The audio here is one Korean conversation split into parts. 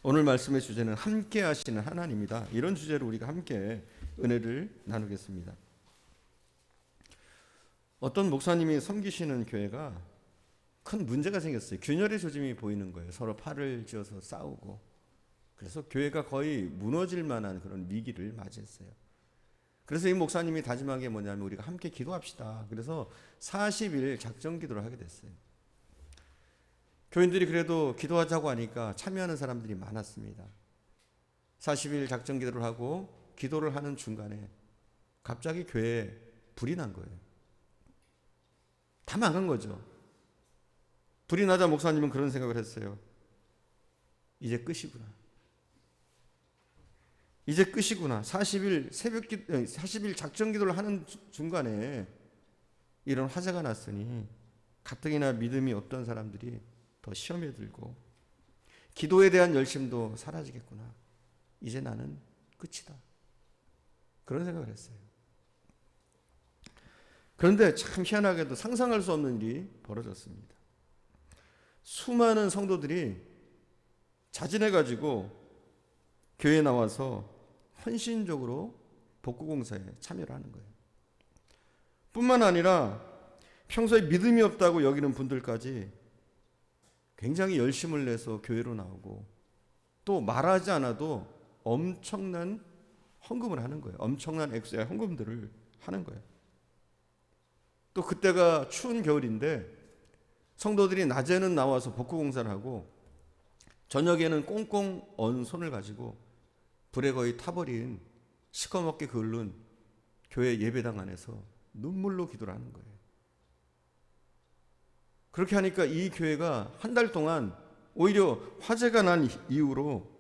오늘 말씀의 주제는 함께 하시는 하나님이다. 이런 주제로 우리가 함께 은혜를 나누겠습니다. 어떤 목사님이 섬기시는 교회가 큰 문제가 생겼어요. 균열의 조짐이 보이는 거예요. 서로 팔을 쥐어서 싸우고. 그래서 교회가 거의 무너질 만한 그런 위기를 맞이했어요. 그래서 이 목사님이 다짐한 게 뭐냐면 우리가 함께 기도합시다. 그래서 40일 작정 기도를 하게 됐어요. 교인들이 그래도 기도하자고 하니까 참여하는 사람들이 많았습니다. 40일 작정 기도를 하고 기도를 하는 중간에 갑자기 교회에 불이 난 거예요. 다 망한 거죠. 불이 나자 목사님은 그런 생각을 했어요. 이제 끝이구나. 이제 끝이구나. 40일 작정 기도를 하는 중간에 이런 화재가 났으니 가뜩이나 믿음이 없던 사람들이 더 시험에 들고 기도에 대한 열심도 사라지겠구나. 이제 나는 끝이다. 그런 생각을 했어요. 그런데 참 희한하게도 상상할 수 없는 일이 벌어졌습니다. 수많은 성도들이 자진해가지고 교회에 나와서 헌신적으로 복구공사에 참여를 하는 거예요. 뿐만 아니라 평소에 믿음이 없다고 여기는 분들까지 굉장히 열심을 내서 교회로 나오고 또 말하지 않아도 엄청난 헌금을 하는 거예요. 엄청난 액수의 헌금들을 하는 거예요. 또 그때가 추운 겨울인데 성도들이 낮에는 나와서 복구공사를 하고 저녁에는 꽁꽁 언 손을 가지고 불에 거의 타버린 시커멓게 그을른 교회 예배당 안에서 눈물로 기도를 하는 거예요. 그렇게 하니까 이 교회가 한 달 동안 오히려 화재가 난 이후로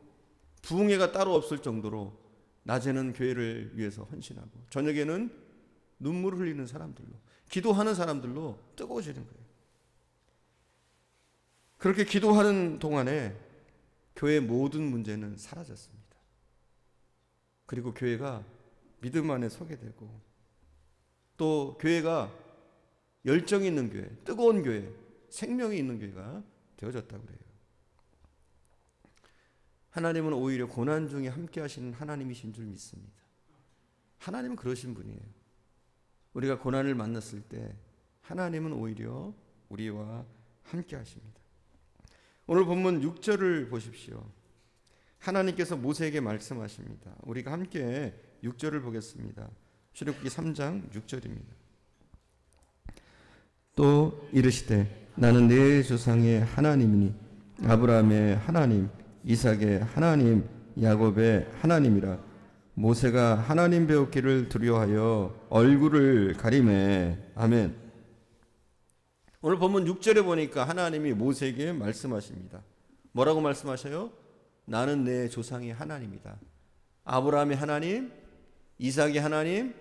부흥회가 따로 없을 정도로 낮에는 교회를 위해서 헌신하고 저녁에는 눈물을 흘리는 사람들로, 기도하는 사람들로 뜨거워지는 거예요. 그렇게 기도하는 동안에 교회의 모든 문제는 사라졌습니다. 그리고 교회가 믿음 안에 서게 되고 또 교회가 열정이 있는 교회, 뜨거운 교회, 생명이 있는 교회가 되어졌다고 그래요. 하나님은 오히려 고난 중에 함께 하시는 하나님이신 줄 믿습니다. 하나님은 그러신 분이에요. 우리가 고난을 만났을 때 하나님은 오히려 우리와 함께 하십니다. 오늘 본문 6절을 보십시오. 하나님께서 모세에게 말씀하십니다. 우리가 함께 6절을 보겠습니다. 출애굽기 3장 6절입니다. 또 이르시되 나는 내 조상의 하나님이니 아브라함의 하나님, 이삭의 하나님, 야곱의 하나님이라. 모세가 하나님 배웠기를 두려워하여 얼굴을 가리매. 아멘. 오늘 본문 6절에 보니까 하나님이 모세에게 말씀하십니다. 뭐라고 말씀하셔요? 나는 내 조상의 하나님이다. 아브라함의 하나님, 이삭의 하나님,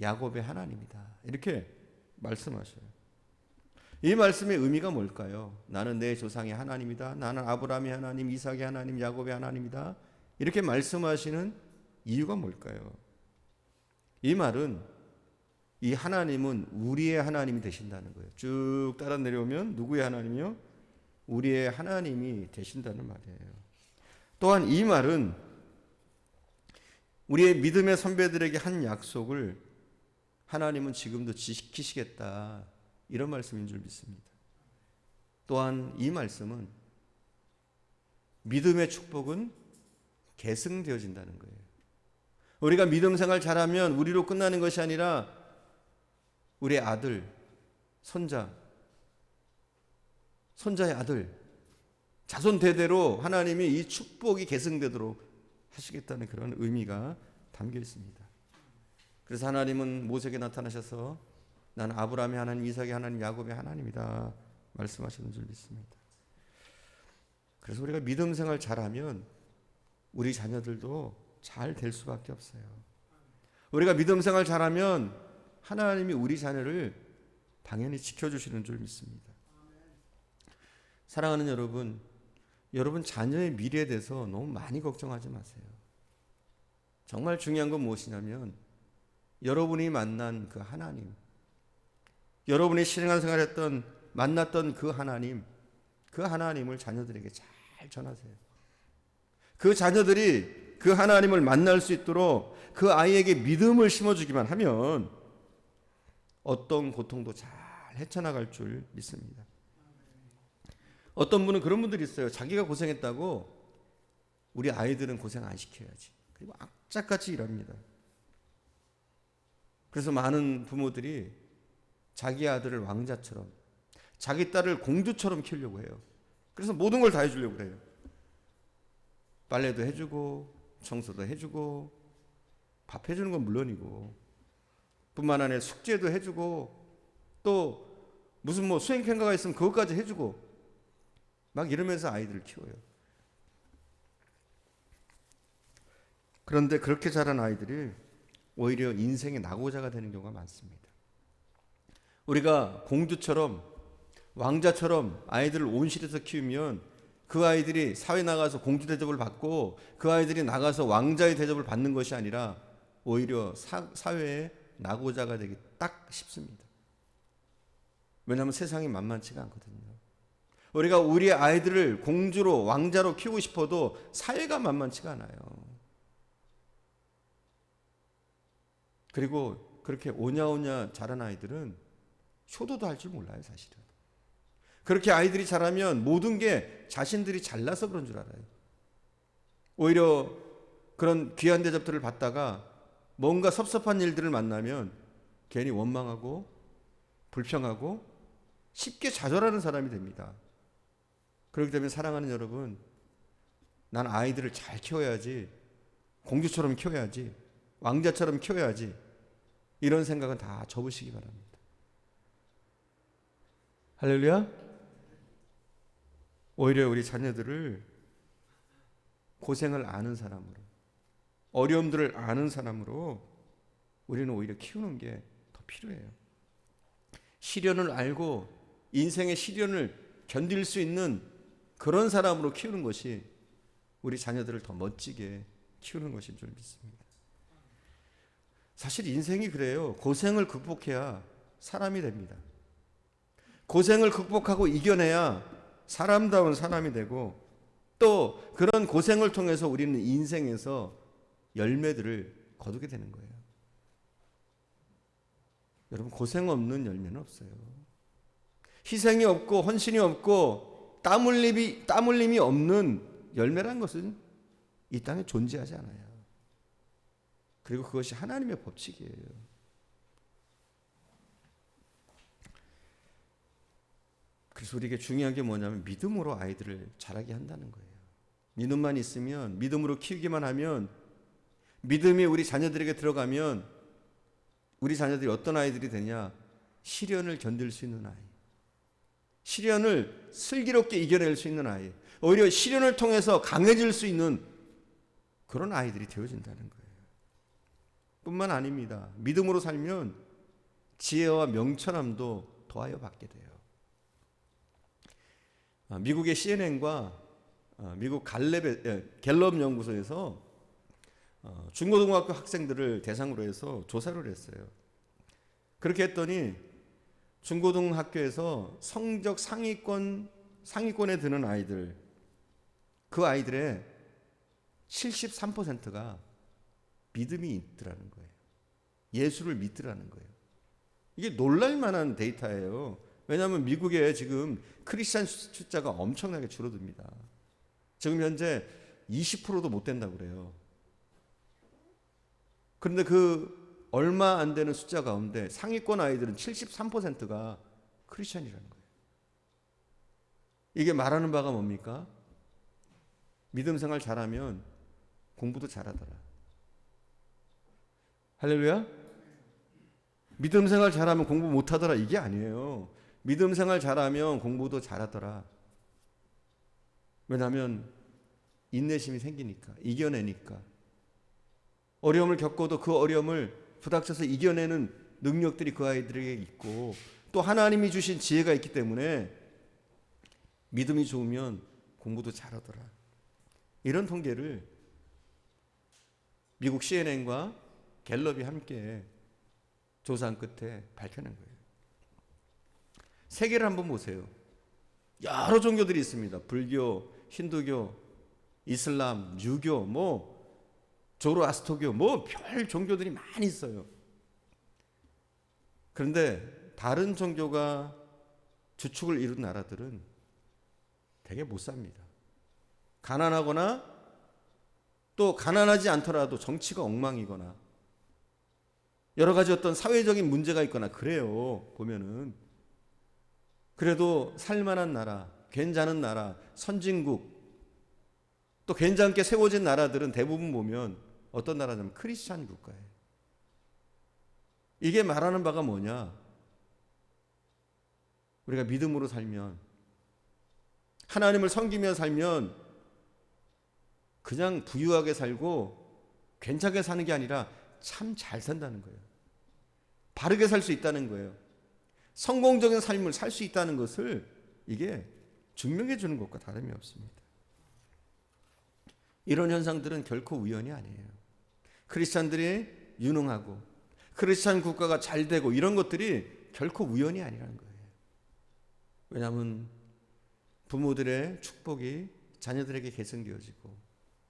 야곱의 하나님이다. 이렇게 말씀하셔요. 이 말씀의 의미가 뭘까요? 나는 내 조상의 하나님이다. 나는 아브라함의 하나님, 이삭의 하나님, 야곱의 하나님이다. 이렇게 말씀하시는 이유가 뭘까요? 이 말은 이 하나님은 우리의 하나님이 되신다는 거예요. 쭉 따라 내려오면 누구의 하나님이요? 우리의 하나님이 되신다는 말이에요. 또한 이 말은 우리의 믿음의 선배들에게 한 약속을 하나님은 지금도 지키시겠다. 이런 말씀인 줄 믿습니다. 또한 이 말씀은 믿음의 축복은 계승되어진다는 거예요. 우리가 믿음 생활 잘하면 우리로 끝나는 것이 아니라 우리의 아들, 손자의 아들, 자손 대대로 하나님이 이 축복이 계승되도록 하시겠다는 그런 의미가 담겨 있습니다. 그래서 하나님은 모세에게 나타나셔서 나는 아브라함의 하나님, 이삭의 하나님, 야곱의 하나님이다 말씀하시는 줄 믿습니다. 그래서 우리가 믿음 생활 잘하면 우리 자녀들도 잘 될 수밖에 없어요. 우리가 믿음 생활 잘하면 하나님이 우리 자녀를 당연히 지켜주시는 줄 믿습니다. 사랑하는 여러분, 여러분 자녀의 미래에 대해서 너무 많이 걱정하지 마세요. 정말 중요한 건 무엇이냐면 여러분이 만난 그 하나님, 여러분이 신앙생활했던 만났던 그 하나님, 그 하나님을 자녀들에게 잘 전하세요. 그 자녀들이 그 하나님을 만날 수 있도록 그 아이에게 믿음을 심어주기만 하면 어떤 고통도 잘 헤쳐나갈 줄 믿습니다. 어떤 분은 그런 분들이 있어요. 자기가 고생했다고 우리 아이들은 고생 안 시켜야지. 그리고 악착같이 일합니다. 그래서 많은 부모들이 자기 아들을 왕자처럼, 자기 딸을 공주처럼 키우려고 해요. 그래서 모든 걸 다 해주려고 해요. 빨래도 해주고 청소도 해주고 밥 해주는 건 물론이고 뿐만 아니라 숙제도 해주고 또 무슨 뭐 수행평가가 있으면 그것까지 해주고 막 이러면서 아이들을 키워요. 그런데 그렇게 자란 아이들이 오히려 인생의 낙오자가 되는 경우가 많습니다. 우리가 공주처럼 왕자처럼 아이들을 온실에서 키우면 그 아이들이 사회 나가서 공주 대접을 받고 그 아이들이 나가서 왕자의 대접을 받는 것이 아니라 오히려 사회의 낙오자가 되기 딱 쉽습니다. 왜냐하면 세상이 만만치가 않거든요. 우리가 우리 아이들을 공주로 왕자로 키우고 싶어도 사회가 만만치가 않아요. 그리고 그렇게 오냐오냐 자란 아이들은 효도도 할 줄 몰라요, 사실은. 그렇게 아이들이 자라면 모든 게 자신들이 잘나서 그런 줄 알아요. 오히려 그런 귀한 대접들을 받다가 뭔가 섭섭한 일들을 만나면 괜히 원망하고 불평하고 쉽게 좌절하는 사람이 됩니다. 그렇기 때문에 사랑하는 여러분, 난 아이들을 잘 키워야지, 공주처럼 키워야지, 왕자처럼 키워야지, 이런 생각은 다 접으시기 바랍니다. 할렐루야. 오히려 우리 자녀들을 고생을 아는 사람으로, 어려움들을 아는 사람으로 우리는 오히려 키우는 게 더 필요해요. 시련을 알고 인생의 시련을 견딜 수 있는 그런 사람으로 키우는 것이 우리 자녀들을 더 멋지게 키우는 것인 줄 믿습니다. 사실 인생이 그래요. 고생을 극복해야 사람이 됩니다. 고생을 극복하고 이겨내야 사람다운 사람이 되고 또 그런 고생을 통해서 우리는 인생에서 열매들을 거두게 되는 거예요. 여러분, 고생 없는 열매는 없어요. 희생이 없고 헌신이 없고 땀 흘림이 없는 열매란 것은 이 땅에 존재하지 않아요. 그리고 그것이 하나님의 법칙이에요. 그래서 우리에게 중요한 게 뭐냐면 믿음으로 아이들을 자라게 한다는 거예요. 믿음만 있으면, 믿음으로 키우기만 하면, 믿음이 우리 자녀들에게 들어가면 우리 자녀들이 어떤 아이들이 되냐? 시련을 견딜 수 있는 아이, 시련을 슬기롭게 이겨낼 수 있는 아이, 오히려 시련을 통해서 강해질 수 있는 그런 아이들이 되어진다는 거예요. 뿐만 아닙니다. 믿음으로 살면 지혜와 명철함도 더하여 받게 돼요. 미국의 CNN과 미국 갤럽 연구소에서 중고등학교 학생들을 대상으로 해서 조사를 했어요. 그렇게 했더니 중고등학교에서 성적 상위권에 드는 아이들, 그 아이들의 73%가 믿음이 있더라는 거예요. 예수를 믿더라는 거예요. 이게 놀랄만한 데이터예요. 왜냐하면 미국에 지금 크리스찬 숫자가 엄청나게 줄어듭니다. 지금 현재 20%도 못 된다고 그래요. 그런데 그 얼마 안 되는 숫자 가운데 상위권 아이들은 73%가 크리스찬이라는 거예요. 이게 말하는 바가 뭡니까? 믿음 생활 잘하면 공부도 잘하더라. 할렐루야? 믿음 생활 잘하면 공부 못하더라, 이게 아니에요. 믿음 생활 잘하면 공부도 잘하더라. 왜냐하면 인내심이 생기니까, 이겨내니까. 어려움을 겪어도 그 어려움을 부닥쳐서 이겨내는 능력들이 그 아이들에게 있고 또 하나님이 주신 지혜가 있기 때문에 믿음이 좋으면 공부도 잘하더라. 이런 통계를 미국 CNN과 갤럽이 함께 조사한 끝에 밝혀낸 거예요. 세계를 한번 보세요. 여러 종교들이 있습니다. 불교, 힌두교, 이슬람, 유교, 조로아스토교, 별 종교들이 많이 있어요. 그런데 다른 종교가 주축을 이룬 나라들은 되게 못 삽니다. 가난하거나 또 가난하지 않더라도 정치가 엉망이거나 여러 가지 어떤 사회적인 문제가 있거나 그래요. 보면은. 그래도 살만한 나라, 괜찮은 나라, 선진국, 또 괜찮게 세워진 나라들은 대부분 보면 어떤 나라냐면 크리스찬 국가예요. 이게 말하는 바가 뭐냐? 우리가 믿음으로 살면, 하나님을 섬기며 살면 그냥 부유하게 살고 괜찮게 사는 게 아니라 참 잘 산다는 거예요. 바르게 살 수 있다는 거예요. 성공적인 삶을 살 수 있다는 것을 이게 증명해 주는 것과 다름이 없습니다. 이런 현상들은 결코 우연이 아니에요. 크리스찬들이 유능하고 크리스찬 국가가 잘 되고 이런 것들이 결코 우연이 아니라는 거예요. 왜냐하면 부모들의 축복이 자녀들에게 계승되어지고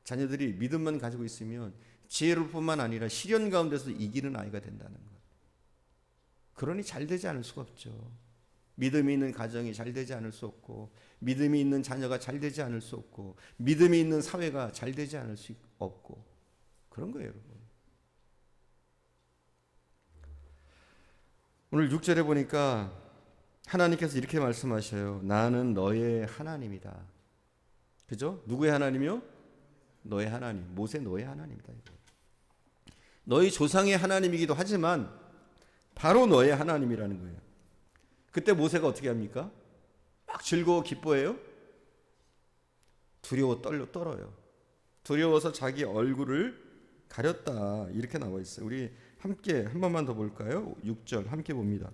자녀들이 믿음만 가지고 있으면 지혜로울 뿐만 아니라 시련 가운데서 이기는 아이가 된다는 것. 그러니 잘 되지 않을 수가 없죠. 믿음이 있는 가정이 잘 되지 않을 수 없고 믿음이 있는 자녀가 잘 되지 않을 수 없고 믿음이 있는 사회가 잘 되지 않을 수 없고 그런 거예요, 여러분. 오늘 6절에 보니까 하나님께서 이렇게 말씀하셔요. 나는 너의 하나님이다. 그죠? 누구의 하나님이요? 너의 하나님. 모세 너의 하나님이다. 너희 조상의 하나님이기도 하지만 바로 너의 하나님이라는 거예요. 그때 모세가 어떻게 합니까? 막 즐거워 기뻐해요? 두려워 떨어요. 두려워서 자기 얼굴을 가렸다. 이렇게 나와 있어요. 우리 함께 한 번만 더 볼까요? 6절 함께 봅니다.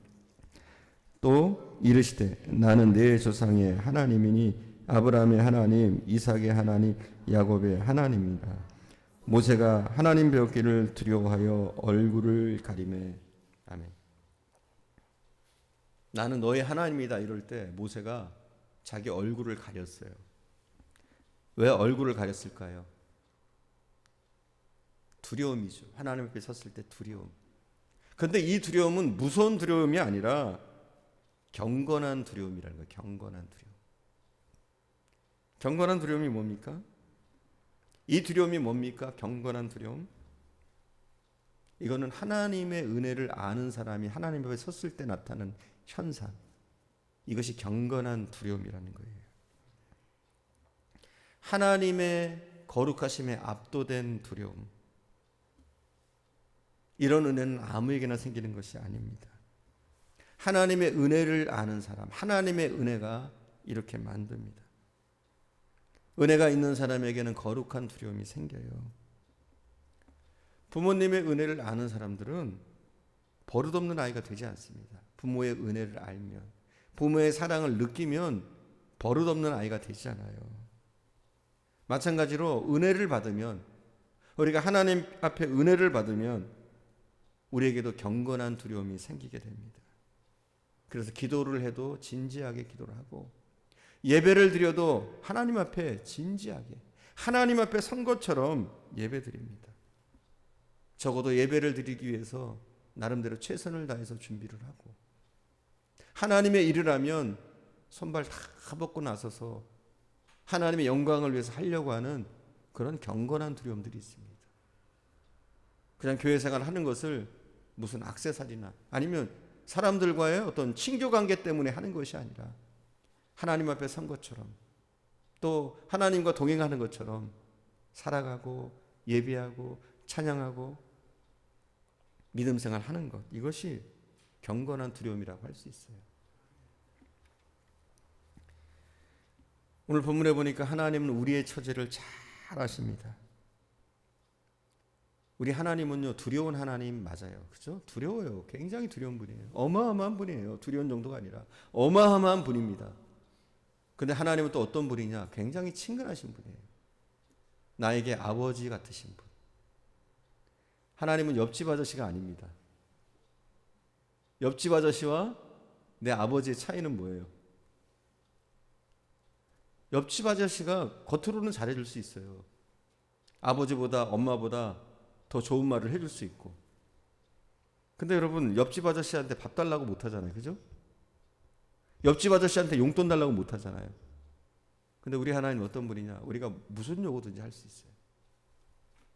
또 이르시되 나는 내 조상의 하나님이니 아브라함의 하나님, 이삭의 하나님, 야곱의 하나님이다. 모세가 하나님 배웠기를 두려워하여 얼굴을 가리매. 아멘. 나는 너의 하나님이다 이럴 때 모세가 자기 얼굴을 가렸어요. 왜 얼굴을 가렸을까요? 두려움이죠. 하나님 앞에 섰을 때 두려움. 그런데 이 두려움은 무서운 두려움이 아니라 경건한 두려움이라는 거예요. 경건한 두려움. 경건한 두려움이 뭡니까? 이 두려움이 뭡니까? 경건한 두려움. 이거는 하나님의 은혜를 아는 사람이 하나님 앞에 섰을 때 나타나는 현상. 이것이 경건한 두려움이라는 거예요. 하나님의 거룩하심에 압도된 두려움. 이런 은혜는 아무에게나 생기는 것이 아닙니다. 하나님의 은혜를 아는 사람, 하나님의 은혜가 이렇게 만듭니다. 은혜가 있는 사람에게는 거룩한 두려움이 생겨요. 부모님의 은혜를 아는 사람들은 버릇없는 아이가 되지 않습니다. 부모의 은혜를 알면, 부모의 사랑을 느끼면 버릇없는 아이가 되잖아요. 마찬가지로 은혜를 받으면, 우리가 하나님 앞에 은혜를 받으면 우리에게도 경건한 두려움이 생기게 됩니다. 그래서 기도를 해도 진지하게 기도를 하고 예배를 드려도 하나님 앞에 진지하게 하나님 앞에 선 것처럼 예배 드립니다. 적어도 예배를 드리기 위해서 나름대로 최선을 다해서 준비를 하고 하나님의 일을 하면 손발 다 벗고 나서서 하나님의 영광을 위해서 하려고 하는 그런 경건한 두려움들이 있습니다. 그냥 교회 생활을 하는 것을 무슨 액세서리나 아니면 사람들과의 어떤 친교 관계 때문에 하는 것이 아니라 하나님 앞에 선 것처럼 또 하나님과 동행하는 것처럼 살아가고 예배하고 찬양하고 믿음 생활하는 것, 이것이 경건한 두려움이라고 할 수 있어요. 오늘 본문에 보니까 하나님은 우리의 처지를 잘 아십니다. 우리 하나님은요, 두려운 하나님 맞아요. 그죠? 두려워요. 굉장히 두려운 분이에요. 어마어마한 분이에요. 두려운 정도가 아니라 어마어마한 분입니다. 근데 하나님은 또 어떤 분이냐? 굉장히 친근하신 분이에요. 나에게 아버지 같으신 분. 하나님은 옆집 아저씨가 아닙니다. 옆집 아저씨와 내 아버지의 차이는 뭐예요? 옆집 아저씨가 겉으로는 잘해줄 수 있어요. 아버지보다 엄마보다 더 좋은 말을 해줄 수 있고. 근데 여러분, 옆집 아저씨한테 밥 달라고 못 하잖아요. 그죠? 옆집 아저씨한테 용돈 달라고 못 하잖아요. 근데 우리 하나님 어떤 분이냐? 우리가 무슨 요구든지 할 수 있어요.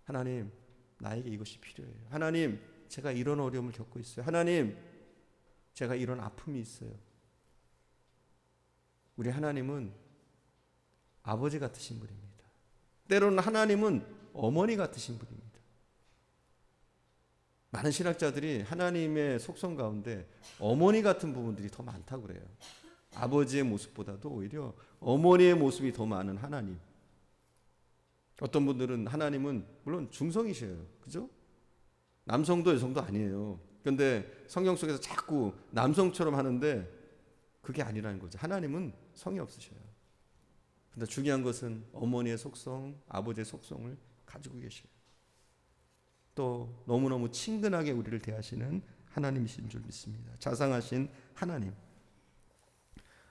하나님, 나에게 이것이 필요해요. 하나님, 제가 이런 어려움을 겪고 있어요. 하나님, 제가 이런 아픔이 있어요. 우리 하나님은 아버지 같으신 분입니다. 때로는 하나님은 어머니 같으신 분입니다. 많은 신학자들이 하나님의 속성 가운데 어머니 같은 부분들이 더 많다고 그래요. 아버지의 모습보다도 오히려 어머니의 모습이 더 많은 하나님. 어떤 분들은 하나님은 물론 중성이셔요. 그죠? 남성도 여성도 아니에요. 그런데 성경 속에서 자꾸 남성처럼 하는데 그게 아니라는 거죠. 하나님은 성이 없으셔요. 근데 중요한 것은 어머니의 속성, 아버지의 속성을 가지고 계셔요. 또 너무너무 친근하게 우리를 대하시는 하나님이신 줄 믿습니다. 자상하신 하나님.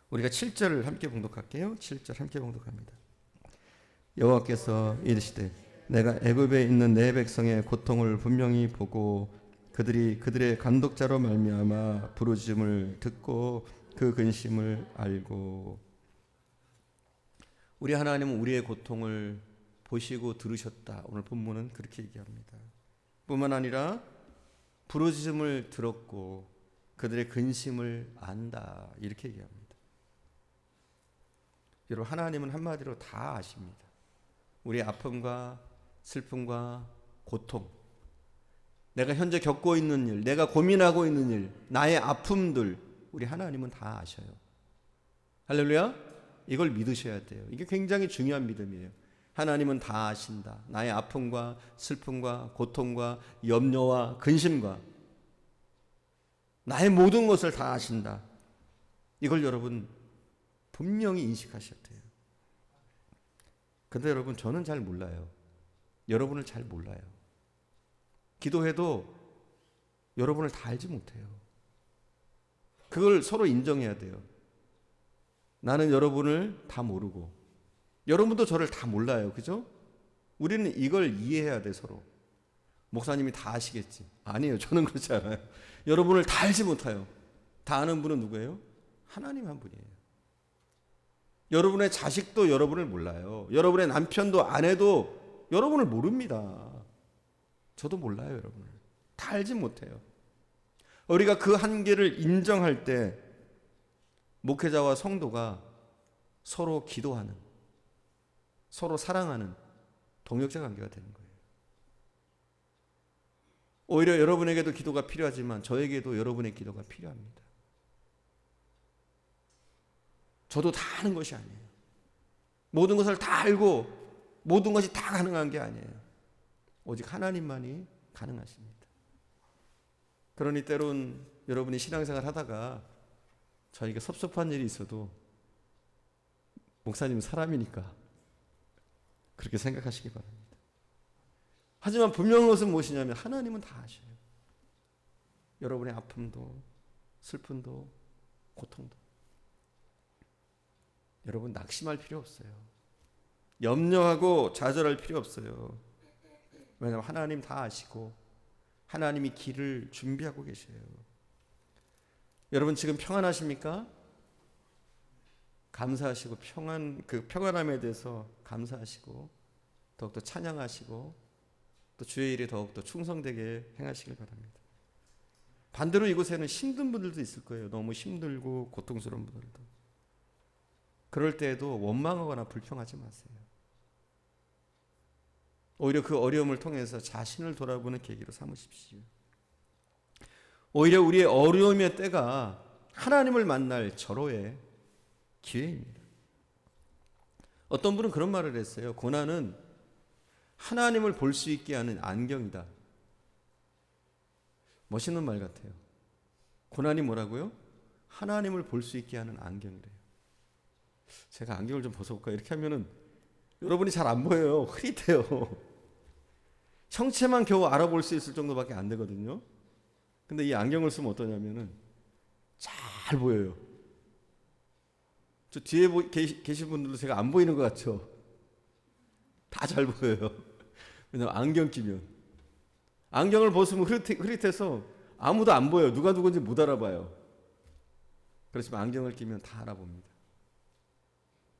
우리가 7절을 함께 봉독할게요. 7절 함께 봉독합니다. 여호와께서 이르시되 내가 애굽에 있는 내 백성의 고통을 분명히 보고 그들이 그들의 감독자로 말미암아 부르짖음을 듣고 그 근심을 알고. 우리 하나님은 우리의 고통을 보시고 들으셨다. 오늘 본문은 그렇게 얘기합니다. 뿐만 아니라 부르짖음을 들었고 그들의 근심을 안다. 이렇게 얘기합니다. 여러분, 하나님은 한마디로 다 아십니다. 우리의 아픔과 슬픔과 고통, 내가 현재 겪고 있는 일, 내가 고민하고 있는 일, 나의 아픔들, 우리 하나님은 다 아셔요. 할렐루야. 이걸 믿으셔야 돼요. 이게 굉장히 중요한 믿음이에요. 하나님은 다 아신다. 나의 아픔과 슬픔과 고통과 염려와 근심과 나의 모든 것을 다 아신다. 이걸 여러분 분명히 인식하셔야 돼요. 근데 여러분, 저는 잘 몰라요. 여러분을 잘 몰라요. 기도해도 여러분을 다 알지 못해요. 그걸 서로 인정해야 돼요. 나는 여러분을 다 모르고 여러분도 저를 다 몰라요. 그죠? 우리는 이걸 이해해야 돼. 서로. 목사님이 다 아시겠지. 아니에요. 저는 그렇지 않아요. 여러분을 다 알지 못해요. 다 아는 분은 누구예요? 하나님 한 분이에요. 여러분의 자식도 여러분을 몰라요. 여러분의 남편도 아내도 여러분을 모릅니다. 저도 몰라요. 여러분을 다 알지 못해요. 우리가 그 한계를 인정할 때 목회자와 성도가 서로 기도하는, 서로 사랑하는 동역자 관계가 되는 거예요. 오히려 여러분에게도 기도가 필요하지만 저에게도 여러분의 기도가 필요합니다. 저도 다 아는 것이 아니에요. 모든 것을 다 알고 모든 것이 다 가능한 게 아니에요. 오직 하나님만이 가능하십니다. 그러니 때론 여러분이 신앙생활 하다가 저에게 섭섭한 일이 있어도 목사님은 사람이니까 그렇게 생각하시기 바랍니다. 하지만 분명한 것은 무엇이냐면 하나님은 다 아셔요. 여러분의 아픔도 슬픔도 고통도. 여러분, 낙심할 필요 없어요. 염려하고 좌절할 필요 없어요. 왜냐하면 하나님 다 아시고 하나님이 길을 준비하고 계세요. 여러분, 지금 평안하십니까? 감사하시고 그 평안함에 대해서 감사하시고 더욱더 찬양하시고 또 주의 일에 더욱더 충성되게 행하시길 바랍니다. 반대로 이곳에는 힘든 분들도 있을 거예요. 너무 힘들고 고통스러운 분들도. 그럴 때에도 원망하거나 불평하지 마세요. 오히려 그 어려움을 통해서 자신을 돌아보는 계기로 삼으십시오. 오히려 우리의 어려움의 때가 하나님을 만날 절호의 기회입니다. 어떤 분은 그런 말을 했어요. 고난은 하나님을 볼 수 있게 하는 안경이다. 멋있는 말 같아요. 고난이 뭐라고요? 하나님을 볼 수 있게 하는 안경이래요. 제가 안경을 좀 벗어볼까요? 이렇게 하면은 여러분이 잘 안 보여요. 흐릿해요. 형체만 겨우 알아볼 수 있을 정도밖에 안 되거든요. 근데 이 안경을 쓰면 어떠냐면은 잘 보여요. 저 뒤에 계신 분들도 제가 안 보이는 것 같죠? 다 잘 보여요. 왜냐면 안경 끼면. 안경을 벗으면 흐릿해서 아무도 안 보여요. 누가 누군지 못 알아봐요. 그렇지만 안경을 끼면 다 알아봅니다.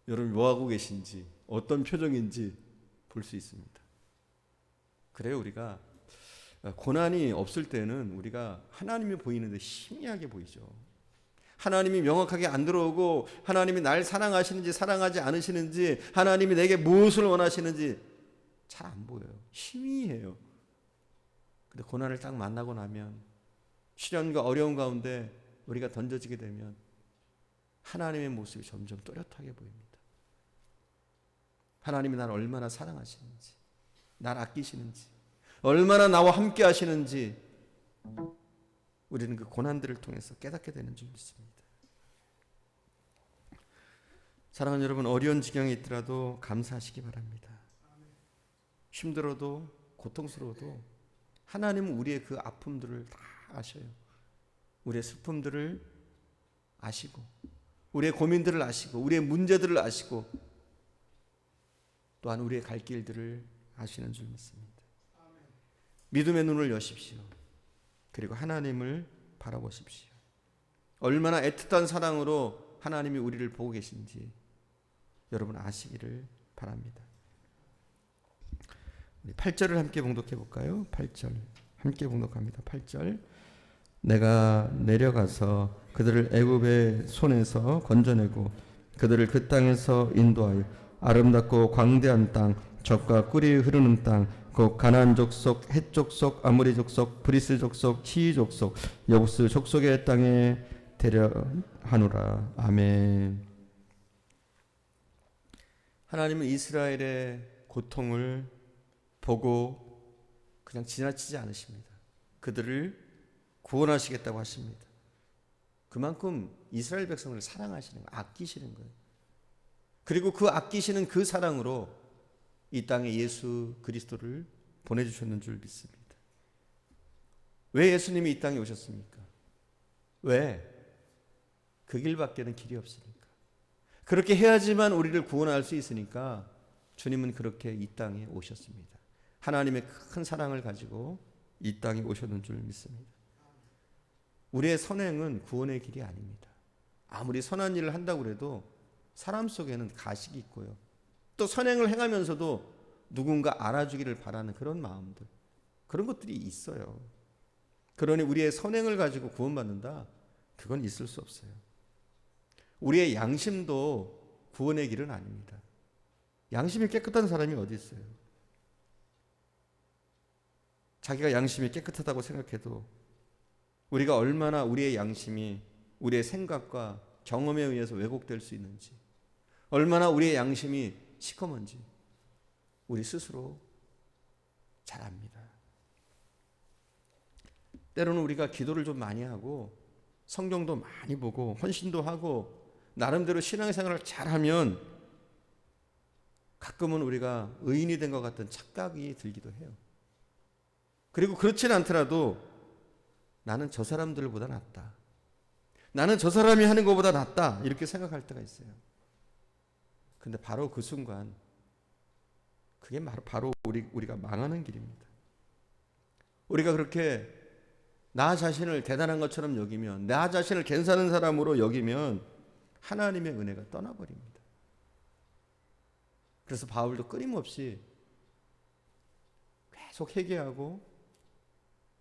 여러분 뭐 하고 계신지, 어떤 표정인지 볼 수 있습니다. 그래요, 우리가 고난이 없을 때는 우리가 하나님이 보이는데 희미하게 보이죠. 하나님이 명확하게 안 들어오고 하나님이 날 사랑하시는지 사랑하지 않으시는지, 하나님이 내게 무엇을 원하시는지 잘 안 보여요. 희미해요. 근데 고난을 딱 만나고 나면, 시련과 어려운 가운데 우리가 던져지게 되면 하나님의 모습이 점점 또렷하게 보입니다. 하나님이 나를 얼마나 사랑하시는지, 날 아끼시는지, 얼마나 나와 함께 하시는지 우리는 그 고난들을 통해서 깨닫게 되는 줄 믿습니다. 사랑하는 여러분, 어려운 지경에 있더라도 감사하시기 바랍니다. 힘들어도 고통스러워도 하나님은 우리의 그 아픔들을 다 아셔요. 우리의 슬픔들을 아시고, 우리의 고민들을 아시고, 우리의 문제들을 아시고, 또한 우리의 갈 길들을 아시는 줄 믿습니다. 믿음의 눈을 여십시오. 그리고 하나님을 바라보십시오. 얼마나 애틋한 사랑으로 하나님이 우리를 보고 계신지 여러분 아시기를 바랍니다. 우리 8절을 함께 봉독해 볼까요? 8절 함께 봉독합니다. 8절. 내가 내려가서 그들을 애굽의 손에서 건져내고 그들을 그 땅에서 인도하여 아름답고 광대한 땅, 젖과 꿀이 흐르는 땅, 곧 가나안 족속, 헷 족속, 아모리 족속, 브리스 족속, 히위 족속, 여부스 족속의 땅에 데려하노라. 아멘. 하나님은 이스라엘의 고통을 보고 그냥 지나치지 않으십니다. 그들을 구원하시겠다고 하십니다. 그만큼 이스라엘 백성을 사랑하시는 거예요. 아끼시는 거예요. 그리고 그 아끼시는 그 사랑으로 이 땅에 예수 그리스도를 보내주셨는 줄 믿습니다. 왜 예수님이 이 땅에 오셨습니까? 왜? 그 길밖에는 길이 없으니까. 그렇게 해야지만 우리를 구원할 수 있으니까 주님은 그렇게 이 땅에 오셨습니다. 하나님의 큰 사랑을 가지고 이 땅에 오셨는 줄 믿습니다. 우리의 선행은 구원의 길이 아닙니다. 아무리 선한 일을 한다고 해도 사람 속에는 가식이 있고요. 또 선행을 행하면서도 누군가 알아주기를 바라는 그런 마음들, 그런 것들이 있어요. 그러니 우리의 선행을 가지고 구원받는다? 그건 있을 수 없어요. 우리의 양심도 구원의 길은 아닙니다. 양심이 깨끗한 사람이 어디 있어요? 자기가 양심이 깨끗하다고 생각해도 우리가 얼마나 우리의 양심이 우리의 생각과 경험에 의해서 왜곡될 수 있는지, 얼마나 우리의 양심이 시커먼지 우리 스스로 잘 압니다. 때로는 우리가 기도를 좀 많이 하고 성경도 많이 보고 헌신도 하고 나름대로 신앙생활을 잘하면 가끔은 우리가 의인이 된 것 같은 착각이 들기도 해요. 그리고 그렇지는 않더라도 나는 저 사람들보다 낫다, 나는 저 사람이 하는 것보다 낫다, 이렇게 생각할 때가 있어요. 근데 바로 그 순간 그게 바로 우리가 망하는 길입니다. 우리가 그렇게 나 자신을 대단한 것처럼 여기면, 나 자신을 괜찮은 사람으로 여기면 하나님의 은혜가 떠나버립니다. 그래서 바울도 끊임없이 계속 회개하고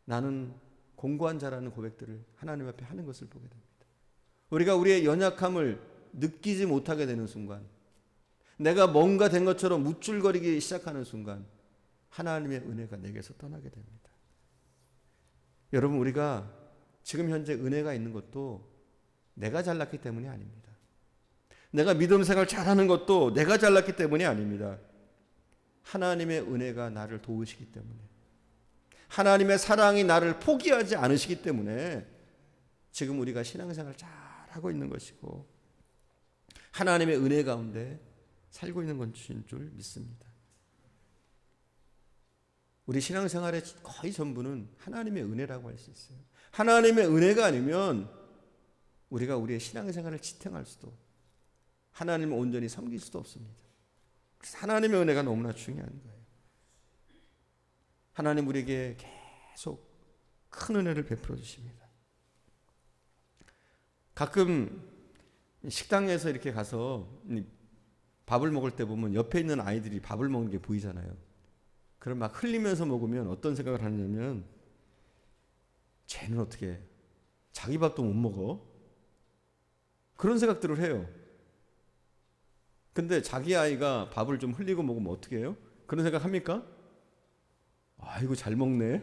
나는 공고한 자라는 고백들을 하나님 앞에 하는 것을 보게 됩니다. 우리가 우리의 연약함을 느끼지 못하게 되는 순간, 내가 뭔가 된 것처럼 무줄거리기 시작하는 순간 하나님의 은혜가 내게서 떠나게 됩니다. 여러분, 우리가 지금 현재 은혜가 있는 것도 내가 잘났기 때문이 아닙니다. 내가 믿음 생활 잘하는 것도 내가 잘났기 때문이 아닙니다. 하나님의 은혜가 나를 도우시기 때문에, 하나님의 사랑이 나를 포기하지 않으시기 때문에 지금 우리가 신앙생활 잘하고 있는 것이고 하나님의 은혜 가운데 살고 있는 것인 줄 믿습니다. 우리 신앙생활의 거의 전부는 하나님의 은혜라고 할 수 있어요. 하나님의 은혜가 아니면 우리가 우리의 신앙생활을 지탱할 수도, 하나님을 온전히 섬길 수도 없습니다. 그래서 하나님의 은혜가 너무나 중요한 거예요. 하나님 우리에게 계속 큰 은혜를 베풀어 주십니다. 가끔 식당에서 이렇게 가서 밥을 먹을 때 보면 옆에 있는 아이들이 밥을 먹는 게 보이잖아요. 그럼 막 흘리면서 먹으면 어떤 생각을 하냐면, 쟤는 어떻게 자기 밥도 못 먹어? 그런 생각들을 해요. 근데 자기 아이가 밥을 좀 흘리고 먹으면 어떻게 해요? 그런 생각 합니까? 아이고 잘 먹네.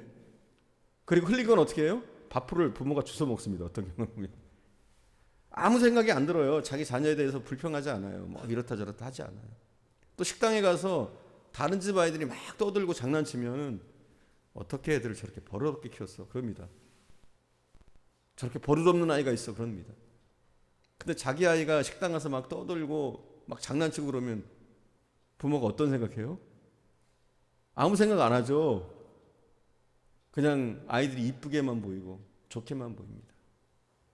그리고 흘린 건 어떻게 해요? 밥풀을 부모가 주워 먹습니다. 어떤 경우는 보면. 아무 생각이 안 들어요. 자기 자녀에 대해서 불평하지 않아요. 뭐 이렇다 저렇다 하지 않아요. 또 식당에 가서 다른 집 아이들이 막 떠들고 장난치면, 어떻게 애들을 저렇게 버릇없게 키웠어? 그럽니다. 저렇게 버릇없는 아이가 있어? 그럽니다. 근데 자기 아이가 식당 가서 막 떠들고 막 장난치고 그러면 부모가 어떤 생각해요? 아무 생각 안 하죠. 그냥 아이들이 이쁘게만 보이고 좋게만 보입니다.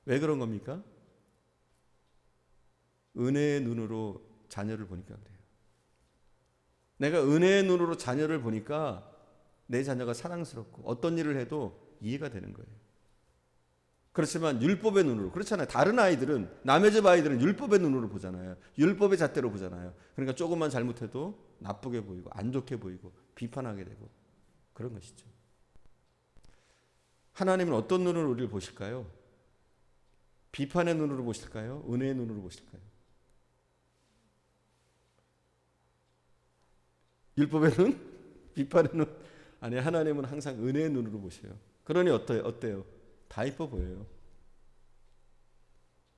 왜 그런 겁니까? 은혜의 눈으로 자녀를 보니까 그래요. 내가 은혜의 눈으로 자녀를 보니까 내 자녀가 사랑스럽고 어떤 일을 해도 이해가 되는 거예요. 그렇지만 율법의 눈으로, 그렇잖아요. 다른 아이들은, 남의 집 아이들은 율법의 눈으로 보잖아요. 율법의 잣대로 보잖아요. 그러니까 조금만 잘못해도 나쁘게 보이고 안 좋게 보이고 비판하게 되고 그런 것이죠. 하나님은 어떤 눈으로 우리를 보실까요? 비판의 눈으로 보실까요? 은혜의 눈으로 보실까요? 율법의 눈? 비판의 눈? 아니, 하나님은 항상 은혜의 눈으로 보셔요. 그러니 어때요? 다 이뻐 보여요.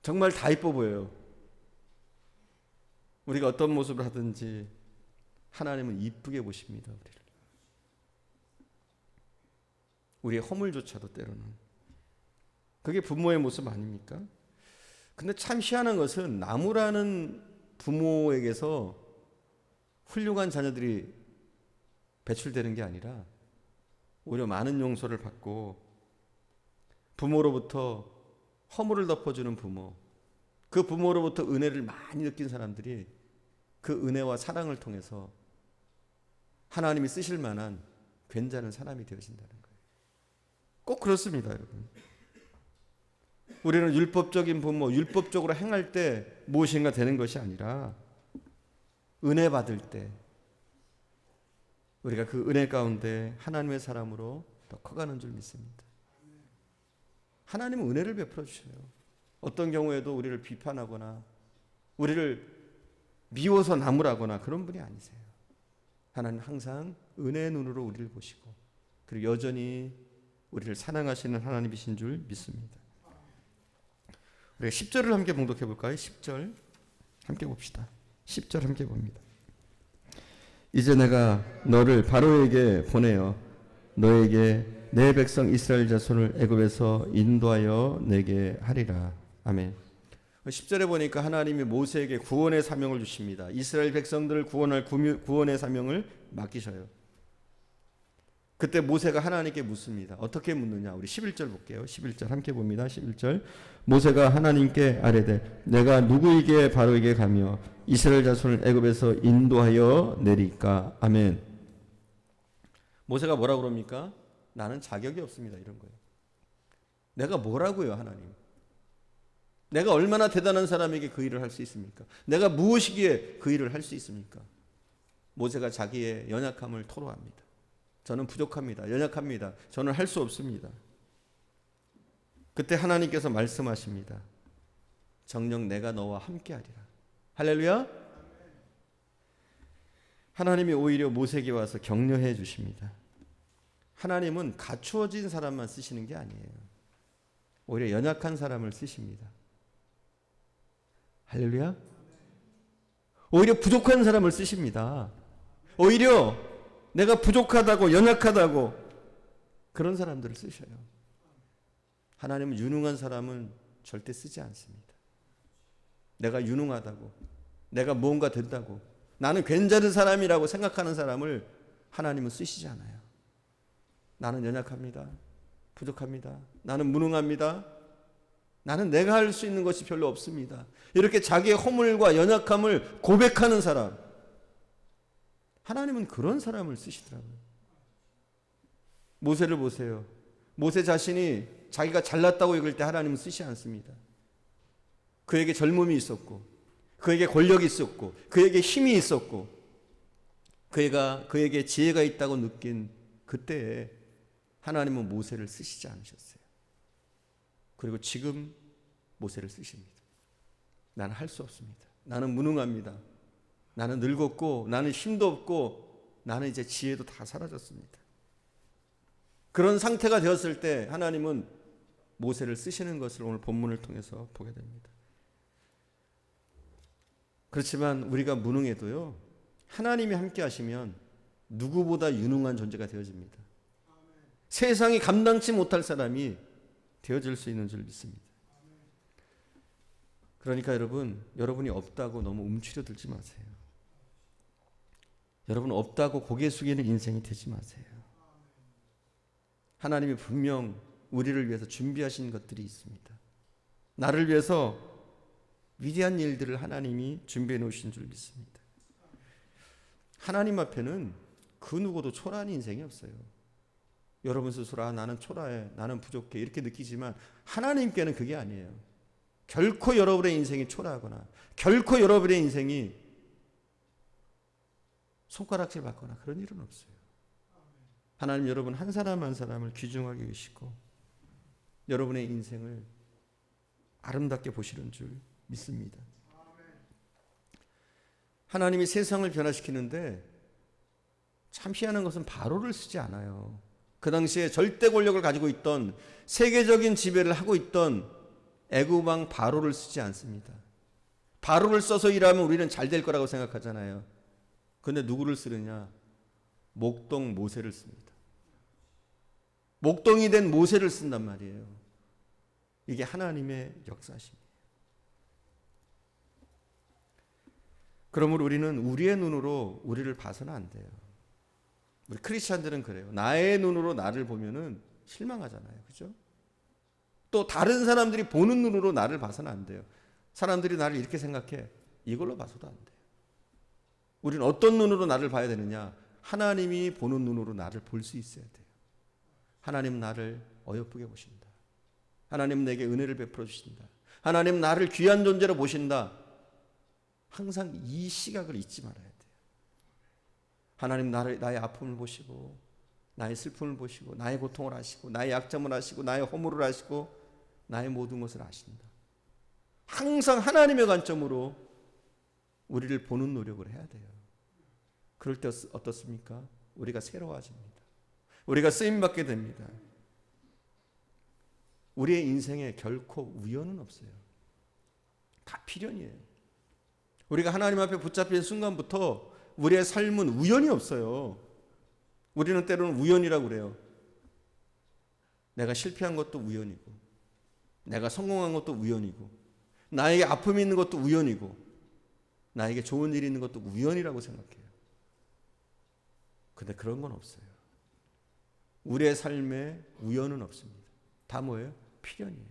정말 다 이뻐 보여요. 우리가 어떤 모습을 하든지 하나님은 이쁘게 보십니다. 우리의 허물조차도 때로는. 그게 부모의 모습 아닙니까? 근데 참 희한한 것은, 나무라는 부모에게서 훌륭한 자녀들이 배출되는 게 아니라 오히려 많은 용서를 받고 부모로부터 허물을 덮어주는 부모, 그 부모로부터 은혜를 많이 느낀 사람들이 그 은혜와 사랑을 통해서 하나님이 쓰실 만한 괜찮은 사람이 되어진다는 거예요. 꼭 그렇습니다, 여러분. 우리는 율법적인 부모, 율법적으로 행할 때 무엇인가 되는 것이 아니라 은혜 받을 때 우리가 그 은혜 가운데 하나님의 사람으로 더 커가는 줄 믿습니다. 하나님은 은혜를 베풀어 주셔요. 어떤 경우에도 우리를 비판하거나 우리를 미워서 나무라거나 그런 분이 아니세요. 하나님은 항상 은혜의 눈으로 우리를 보시고, 그리고 여전히 우리를 사랑하시는 하나님이신 줄 믿습니다. 우리가 10절을 함께 봉독해 볼까요? 10절 함께 봅시다. 10절 함께 봅니다. 이제 내가 너를 바로에게 보내어 너에게 내 백성 이스라엘 자손을 애굽에서 인도하여 내게 하리라. 아멘. 10절에 보니까 하나님이 모세에게 구원의 사명을 주십니다. 이스라엘 백성들을 구원할 구원의 사명을 맡기셔요. 그때 모세가 하나님께 묻습니다. 어떻게 묻느냐? 우리 11절 볼게요. 11절 함께 봅니다. 11절. 모세가 하나님께 아뢰되 내가 누구에게 바로에게 가며 이스라엘 자손을 애굽에서 인도하여 내리까? 아멘. 모세가 뭐라고 그럽니까? 나는 자격이 없습니다. 이런 거예요. 내가 뭐라고요, 하나님? 내가 얼마나 대단한 사람에게 그 일을 할 수 있습니까? 내가 무엇이기에 그 일을 할 수 있습니까? 모세가 자기의 연약함을 토로합니다. 저는 부족합니다. 연약합니다. 저는 할 수 없습니다. 그때 하나님께서 말씀하십니다. 정녕 내가 너와 함께하리라. 할렐루야. 하나님이 오히려 모세에게 와서 격려해 주십니다. 하나님은 갖추어진 사람만 쓰시는 게 아니에요. 오히려 연약한 사람을 쓰십니다. 할렐루야. 오히려 부족한 사람을 쓰십니다. 오히려 내가 부족하다고, 연약하다고 그런 사람들을 쓰셔요. 하나님은 유능한 사람은 절대 쓰지 않습니다. 내가 유능하다고, 내가 무언가 된다고, 나는 괜찮은 사람이라고 생각하는 사람을 하나님은 쓰시지 않아요. 나는 연약합니다. 부족합니다. 나는 무능합니다. 나는 내가 할 수 있는 것이 별로 없습니다. 이렇게 자기의 허물과 연약함을 고백하는 사람, 하나님은 그런 사람을 쓰시더라고요. 모세를 보세요. 모세 자신이 자기가 잘났다고 여길 때 하나님은 쓰시지 않습니다. 그에게 젊음이 있었고, 그에게 권력이 있었고, 그에게 힘이 있었고, 그에게 지혜가 있다고 느낀 그때에 하나님은 모세를 쓰시지 않으셨어요. 그리고 지금 모세를 쓰십니다. 나는 할 수 없습니다. 나는 무능합니다. 나는 늙었고, 나는 힘도 없고, 나는 이제 지혜도 다 사라졌습니다. 그런 상태가 되었을 때 하나님은 모세를 쓰시는 것을 오늘 본문을 통해서 보게 됩니다. 그렇지만 우리가 무능해도요, 하나님이 함께 하시면 누구보다 유능한 존재가 되어집니다. 세상이 감당치 못할 사람이 되어질 수 있는 줄 믿습니다. 그러니까 여러분이 없다고 너무 움츠려들지 마세요. 여러분 없다고 고개 숙이는 인생이 되지 마세요. 하나님이 분명 우리를 위해서 준비하신 것들이 있습니다. 나를 위해서 위대한 일들을 하나님이 준비해 놓으신 줄 믿습니다. 하나님 앞에는 그 누구도 초라한 인생이 없어요. 여러분 스스로 나는 초라해, 나는 부족해 이렇게 느끼지만 하나님께는 그게 아니에요. 결코 여러분의 인생이 초라하거나 결코 여러분의 인생이 손가락질 받거나 그런 일은 없어요. 하나님 여러분 한 사람 한 사람을 귀중하게 계시고 여러분의 인생을 아름답게 보시는 줄 믿습니다. 하나님이 세상을 변화시키는데 참 희한한 것은 바로를 쓰지 않아요. 그 당시에 절대 권력을 가지고 있던 세계적인 지배를 하고 있던 애굽 왕 바로를 쓰지 않습니다. 바로를 써서 일하면 우리는 잘 될 거라고 생각하잖아요. 그런데 누구를 쓰느냐? 목동 모세를 씁니다. 목동이 된 모세를 쓴단 말이에요. 이게 하나님의 역사십니다. 그러므로 우리는 우리의 눈으로 우리를 봐서는 안 돼요. 우리 크리스찬들은 그래요. 나의 눈으로 나를 보면은 실망하잖아요. 그죠? 또 다른 사람들이 보는 눈으로 나를 봐서는 안 돼요. 사람들이 나를 이렇게 생각해. 이걸로 봐서도 안 돼요. 우리는 어떤 눈으로 나를 봐야 되느냐? 하나님이 보는 눈으로 나를 볼 수 있어야 돼요. 하나님 나를 어여쁘게 보신다. 하나님 내게 은혜를 베풀어 주신다. 하나님 나를 귀한 존재로 보신다. 항상 이 시각을 잊지 말아야 돼요. 하나님 나의 아픔을 보시고 나의 슬픔을 보시고 나의 고통을 아시고 나의 약점을 아시고 나의 허물을 아시고 나의 모든 것을 아신다. 항상 하나님의 관점으로 우리를 보는 노력을 해야 돼요. 그럴 때 어떻습니까? 우리가 새로워집니다. 우리가 쓰임받게 됩니다. 우리의 인생에 결코 우연은 없어요. 다 필연이에요. 우리가 하나님 앞에 붙잡힌 순간부터 우리의 삶은 우연이 없어요. 우리는 때로는 우연이라고 그래요. 내가 실패한 것도 우연이고 내가 성공한 것도 우연이고 나에게 아픔이 있는 것도 우연이고 나에게 좋은 일이 있는 것도 우연이라고 생각해요. 근데 그런 건 없어요. 우리의 삶에 우연은 없습니다. 다 뭐예요? 필연이에요.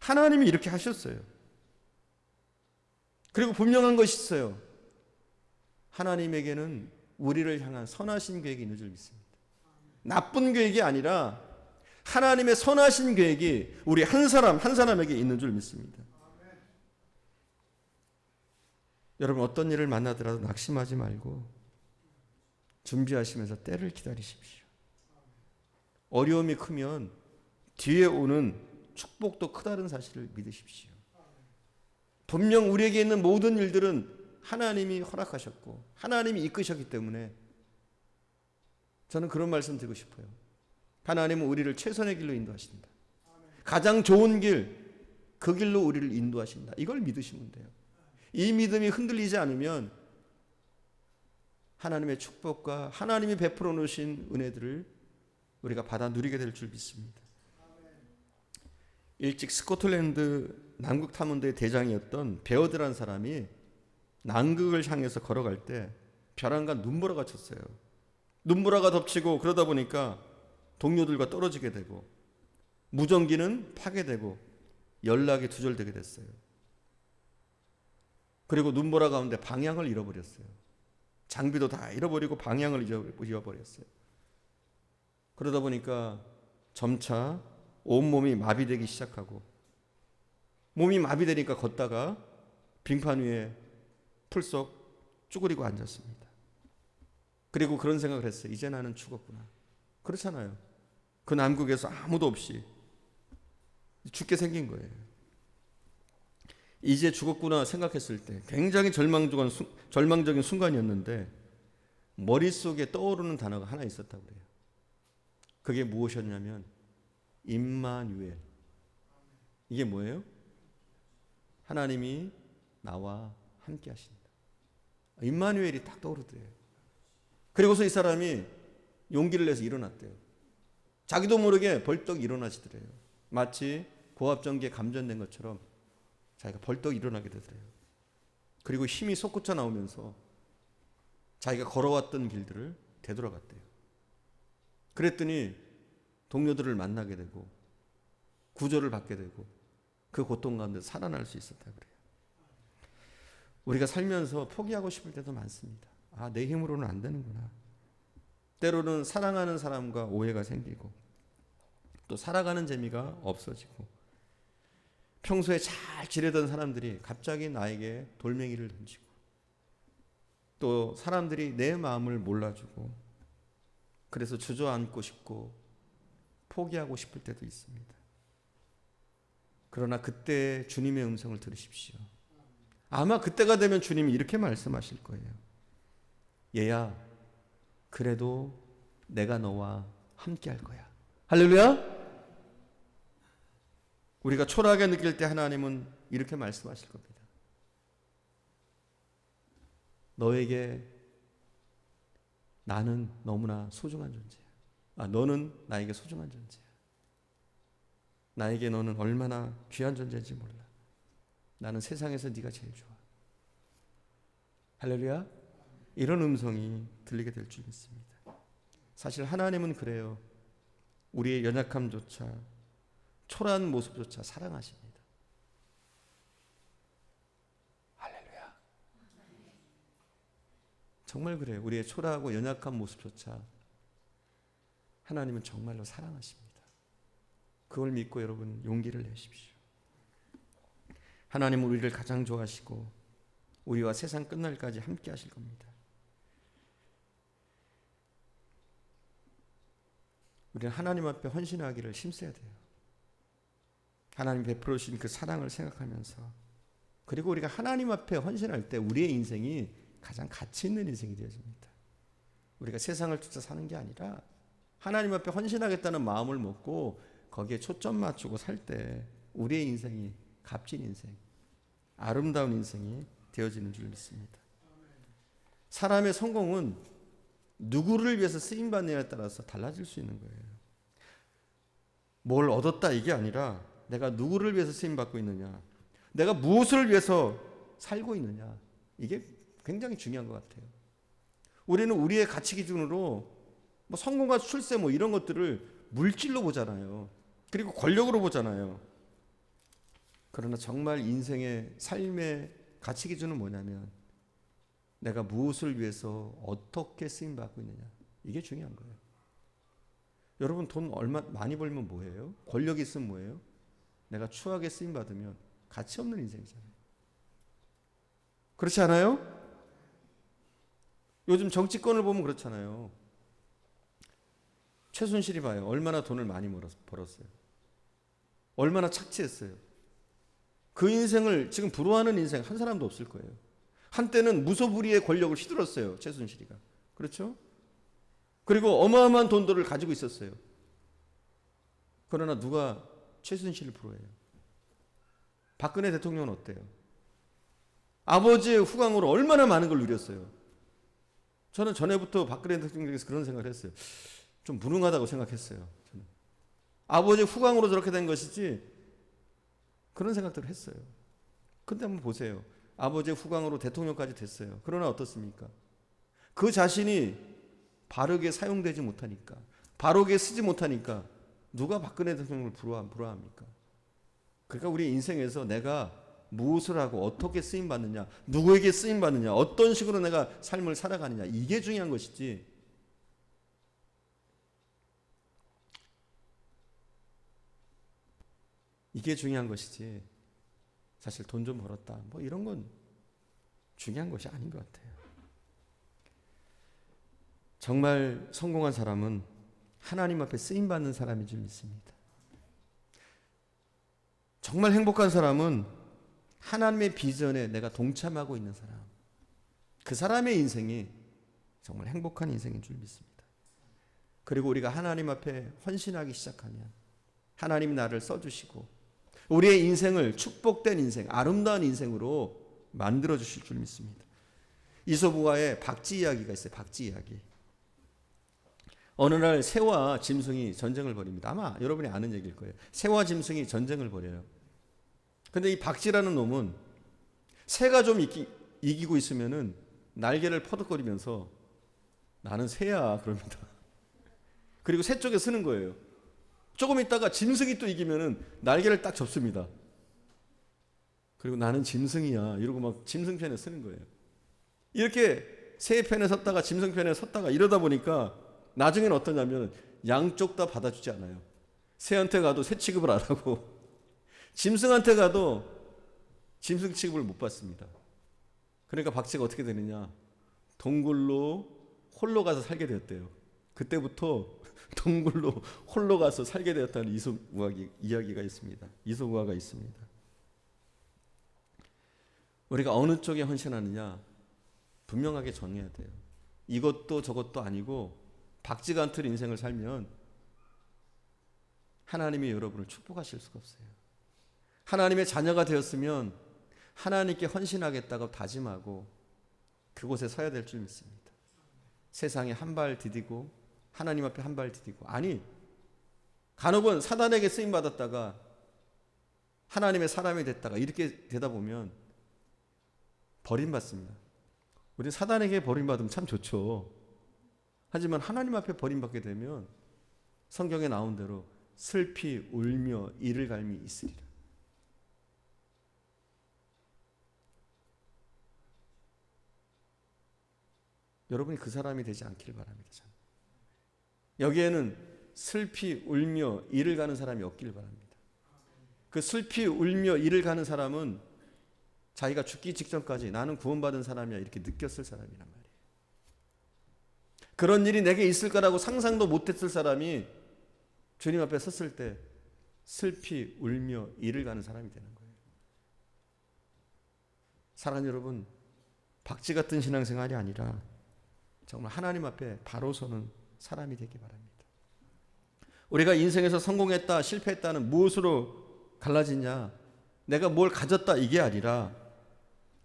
하나님이 이렇게 하셨어요. 그리고 분명한 것이 있어요. 하나님에게는 우리를 향한 선하신 계획이 있는 줄 믿습니다. 나쁜 계획이 아니라 하나님의 선하신 계획이 우리 한 사람 한 사람에게 있는 줄 믿습니다. 여러분 어떤 일을 만나더라도 낙심하지 말고 준비하시면서 때를 기다리십시오. 어려움이 크면 뒤에 오는 축복도 크다는 사실을 믿으십시오. 분명 우리에게 있는 모든 일들은 하나님이 허락하셨고 하나님이 이끄셨기 때문에 저는 그런 말씀 드리고 싶어요. 하나님은 우리를 최선의 길로 인도하신다. 가장 좋은 길, 그 길로 우리를 인도하신다. 이걸 믿으시면 돼요. 이 믿음이 흔들리지 않으면 하나님의 축복과 하나님이 베풀어 놓으신 은혜들을 우리가 받아 누리게 될 줄 믿습니다. 일찍 스코틀랜드 남극 탐험대의 대장이었던 베어드라는 사람이 남극을 향해서 걸어갈 때 벼랑과 눈보라가 쳤어요. 눈보라가 덮치고 그러다 보니까 동료들과 떨어지게 되고 무전기는 파괴되고 연락이 두절되게 됐어요. 그리고 눈보라 가운데 방향을 잃어버렸어요. 장비도 다 잃어버리고 방향을 잃어버렸어요. 그러다 보니까 점차 온몸이 마비되기 시작하고, 몸이 마비되니까 걷다가 빙판 위에 풀속 쭈그리고 앉았습니다. 그리고 그런 생각을 했어요. 이제 나는 죽었구나. 그렇잖아요. 그 남극에서 아무도 없이 죽게 생긴 거예요. 이제 죽었구나 생각했을 때 굉장히 절망적인 순간이었는데 머릿속에 떠오르는 단어가 하나 있었다고 그래요. 그게 무엇이었냐면 임마누엘. 이게 뭐예요? 하나님이 나와 함께 하신다. 임마누엘이 딱 떠오르더래요. 그리고서 이 사람이 용기를 내서 일어났대요. 자기도 모르게 벌떡 일어나시더래요. 마치 고압전기에 감전된 것처럼 자기가 벌떡 일어나게 되더래요. 그리고 힘이 솟구쳐 나오면서 자기가 걸어왔던 길들을 되돌아갔대요. 그랬더니 동료들을 만나게 되고 구조를 받게 되고 그 고통 가운데 살아날 수 있었다고 그래요. 우리가 살면서 포기하고 싶을 때도 많습니다. 아, 내 힘으로는 안 되는구나. 때로는 사랑하는 사람과 오해가 생기고 또 살아가는 재미가 없어지고 평소에 잘 지내던 사람들이 갑자기 나에게 돌멩이를 던지고 또 사람들이 내 마음을 몰라주고 그래서 주저앉고 싶고 포기하고 싶을 때도 있습니다. 그러나 그때 주님의 음성을 들으십시오. 아마 그때가 되면 주님이 이렇게 말씀하실 거예요. 얘야, 그래도 내가 너와 함께 할 거야. 할렐루야! 우리가 초라하게 느낄 때 하나님은 이렇게 말씀하실 겁니다. 너에게 나는 너무나 소중한 존재야. 너는 나에게 소중한 존재야. 나에게 너는 얼마나 귀한 존재인지 몰라. 나는 세상에서 네가 제일 좋아. 할렐루야. 이런 음성이 들리게 될 줄 믿습니다. 사실 하나님은 그래요. 우리의 연약함조차 초라한 모습조차 사랑하십니다. 할렐루야. 정말 그래요. 우리의 초라하고 연약한 모습조차 하나님은 정말로 사랑하십니다. 그걸 믿고 여러분 용기를 내십시오. 하나님은 우리를 가장 좋아하시고 우리와 세상 끝날까지 함께 하실 겁니다. 우리는 하나님 앞에 헌신하기를 힘써야 돼요. 하나님 베풀어 주신 그 사랑을 생각하면서, 그리고 우리가 하나님 앞에 헌신할 때 우리의 인생이 가장 가치 있는 인생이 되어집니다. 우리가 세상을 쫓아 사는 게 아니라 하나님 앞에 헌신하겠다는 마음을 먹고 거기에 초점 맞추고 살 때 우리의 인생이 값진 인생, 아름다운 인생이 되어지는 줄 믿습니다. 사람의 성공은 누구를 위해서 쓰임받느냐에 따라서 달라질 수 있는 거예요. 뭘 얻었다 이게 아니라 내가 누구를 위해서 쓰임받고 있느냐, 내가 무엇을 위해서 살고 있느냐, 이게 굉장히 중요한 것 같아요. 우리는 우리의 가치 기준으로 뭐 성공과 출세 뭐 이런 것들을 물질로 보잖아요. 그리고 권력으로 보잖아요. 그러나 정말 인생의 삶의 가치 기준은 뭐냐면 내가 무엇을 위해서 어떻게 쓰임받고 있느냐, 이게 중요한 거예요. 여러분 돈 얼마 많이 벌면 뭐예요? 권력이 있으면 뭐예요? 내가 추하게 쓰임받으면 가치 없는 인생이잖아요. 그렇지 않아요? 요즘 정치권을 보면 그렇잖아요. 최순실이 봐요. 얼마나 돈을 많이 벌었어요. 얼마나 착취했어요. 그 인생을 지금 부러워하는 인생 한 사람도 없을 거예요. 한때는 무소불위의 권력을 휘둘렀어요. 최순실이가. 그렇죠? 그리고 어마어마한 돈들을 가지고 있었어요. 그러나 누가 최순실을 부러워해요? 박근혜 대통령은 어때요? 아버지의 후광으로 얼마나 많은 걸 누렸어요. 저는 전에부터 박근혜 대통령에서 그런 생각을 했어요. 좀 무능하다고 생각했어요. 저는. 아버지의 후광으로 저렇게 된 것이지 그런 생각들을 했어요. 근데 한번 보세요. 아버지의 후광으로 대통령까지 됐어요. 그러나 어떻습니까? 그 자신이 바르게 사용되지 못하니까, 바르게 쓰지 못하니까 누가 박근혜 대통령을 부러워합니까? 그러니까 우리 인생에서 내가 무엇을 하고 어떻게 쓰임 받느냐, 누구에게 쓰임 받느냐, 어떤 식으로 내가 삶을 살아가느냐, 이게 중요한 것이지. 이게 중요한 것이지. 사실 돈 좀 벌었다, 뭐 이런 건 중요한 것이 아닌 것 같아요. 정말 성공한 사람은 하나님 앞에 쓰임 받는 사람인 줄 믿습니다. 정말 행복한 사람은 하나님의 비전에 내가 동참하고 있는 사람, 그 사람의 인생이 정말 행복한 인생인 줄 믿습니다. 그리고 우리가 하나님 앞에 헌신하기 시작하면 하나님이 나를 써주시고 우리의 인생을 축복된 인생, 아름다운 인생으로 만들어 주실 줄 믿습니다. 이솝우화의 박쥐 이야기가 있어요. 박쥐 이야기. 어느 날 새와 짐승이 전쟁을 벌입니다. 아마 여러분이 아는 얘기일 거예요. 새와 짐승이 전쟁을 벌여요. 근데 이 박쥐라는 놈은 새가 좀 이기고 있으면은 날개를 퍼득거리면서 나는 새야 그럽니다. 그리고 새 쪽에 서는 거예요. 조금 있다가 짐승이 또 이기면은 날개를 딱 접습니다. 그리고 나는 짐승이야 이러고 막 짐승 편에 서는 거예요. 이렇게 새 편에 섰다가 짐승 편에 섰다가 이러다 보니까 나중에는 어떠냐면 양쪽 다 받아주지 않아요. 새한테 가도 새 취급을 안 하고 짐승한테 가도 짐승 취급을 못 받습니다. 그러니까 박쥐가 어떻게 되느냐, 동굴로 홀로 가서 살게 되었대요. 그때부터 동굴로 홀로 가서 살게 되었다는 이솝우화 이야기가 있습니다. 이솝우화가 있습니다. 우리가 어느 쪽에 헌신하느냐 분명하게 정해야 돼요. 이것도 저것도 아니고 박쥐 같은 인생을 살면 하나님이 여러분을 축복하실 수가 없어요. 하나님의 자녀가 되었으면 하나님께 헌신하겠다고 다짐하고 그곳에 서야 될 줄 믿습니다. 세상에 한 발 디디고 하나님 앞에 한 발 디디고, 아니 간혹은 사단에게 쓰임 받았다가 하나님의 사람이 됐다가 이렇게 되다 보면 버림받습니다. 우리 사단에게 버림받으면 참 좋죠. 하지만 하나님 앞에 버림받게 되면 성경에 나온 대로 슬피 울며 이를 갈미 있으리라. 여러분이 그 사람이 되지 않기를 바랍니다. 저는. 여기에는 슬피 울며 이를 가는 사람이 없기를 바랍니다. 그 슬피 울며 이를 가는 사람은 자기가 죽기 직전까지 나는 구원받은 사람이야 이렇게 느꼈을 사람이란 말이에요. 그런 일이 내게 있을 거라고 상상도 못했을 사람이 주님 앞에 섰을 때 슬피 울며 이를 가는 사람이 되는 거예요. 사랑하는 여러분, 박쥐 같은 신앙생활이 아니라 정말 하나님 앞에 바로 서는 사람이 되기 바랍니다. 우리가 인생에서 성공했다 실패했다는 무엇으로 갈라지냐, 내가 뭘 가졌다 이게 아니라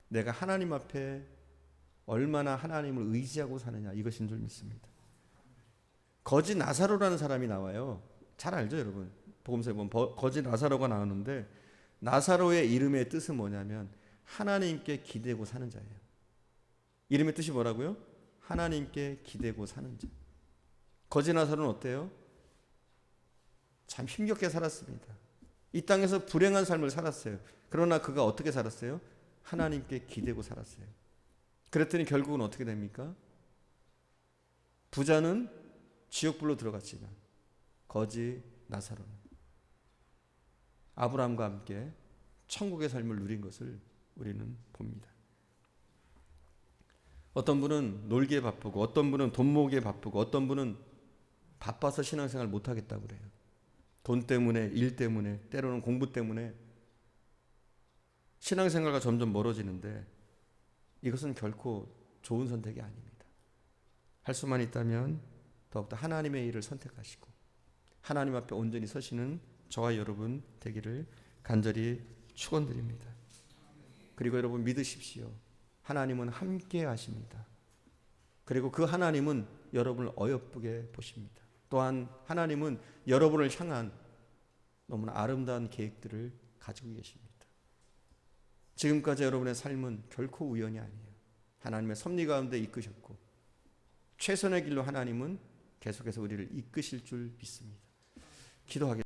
내가 하나님 앞에 얼마나 하나님을 의지하고 사느냐, 이것인 줄 믿습니다. 거지 나사로라는 사람이 나와요. 잘 알죠 여러분. 복음서에 보면 거지 나사로가 나오는데 나사로의 이름의 뜻은 뭐냐면 하나님께 기대고 사는 자예요. 이름의 뜻이 뭐라고요? 하나님께 기대고 사는 자. 거지 나사로는 어때요? 참 힘겹게 살았습니다. 이 땅에서 불행한 삶을 살았어요. 그러나 그가 어떻게 살았어요? 하나님께 기대고 살았어요. 그랬더니 결국은 어떻게 됩니까? 부자는 지옥불로 들어갔지만 거지 나사로는 아브라함과 함께 천국의 삶을 누린 것을 우리는 봅니다. 어떤 분은 놀기에 바쁘고 어떤 분은 돈 모으기에 바쁘고 어떤 분은 바빠서 신앙생활 못하겠다고 그래요. 돈 때문에, 일 때문에, 때로는 공부 때문에 신앙생활과 점점 멀어지는데 이것은 결코 좋은 선택이 아닙니다. 할 수만 있다면 더욱더 하나님의 일을 선택하시고 하나님 앞에 온전히 서시는 저와 여러분 되기를 간절히 축원드립니다. 그리고 여러분 믿으십시오. 하나님은 함께 하십니다. 그리고 그 하나님은 여러분을 어여쁘게 보십니다. 또한 하나님은 여러분을 향한 너무나 아름다운 계획들을 가지고 계십니다. 지금까지 여러분의 삶은 결코 우연이 아니에요. 하나님의 섭리 가운데 이끄셨고 최선의 길로 하나님은 계속해서 우리를 이끄실 줄 믿습니다. 기도하겠습니다.